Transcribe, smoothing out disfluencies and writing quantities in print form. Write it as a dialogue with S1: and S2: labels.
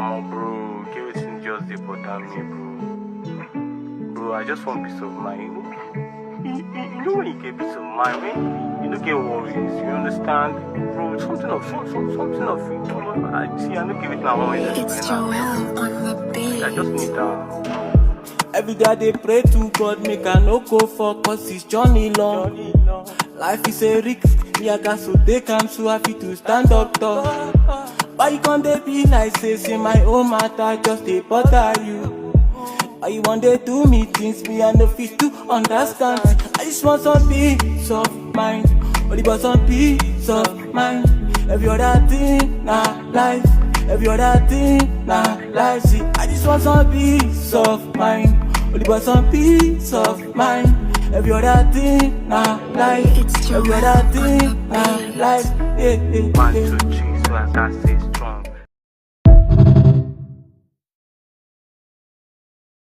S1: Oh, bro, get it just dey bother me, bro. Bro, I just want peace of mind. You know when you get peace of mind, when you don't get worries, you understand? Bro, something of freedom. I don't give it now.
S2: It's Joel on the beat.
S1: I just need that.
S3: Every day I dey pray to God, make I no go for cause it's journey long. Life is a risk, me I got so take am so happy to stand up tall. Why you can't dey be like say my own matter just dey bother you? Why you want to do me things me I no fit to understand? I just want some peace of mind, only but some peace of mind. Every other thing na life, every other thing na life. See, I just want some peace of mind, only but some peace of mind. Every other thing na life, every other thing na life.
S1: One, two, three, so I can say